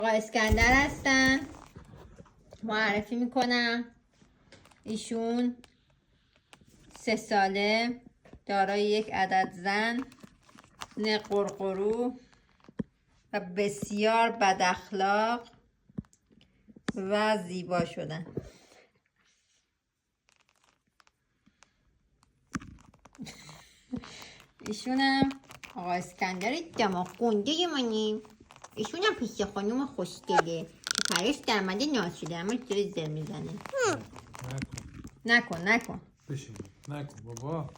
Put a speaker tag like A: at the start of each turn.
A: آقا اسکندر هستن. معرفی میکنم. ایشون 3 ساله، دارای یک عدد زن، قرقرو و بسیار بد اخلاق و زیبا شدن. ایشونم آقا اسکندر دماغ گنده منیم. ایشونم پیش خانوم خوشگله که پرش درمده ناشده اما جوری زر میزنه. نکن
B: بشین نکن بابا.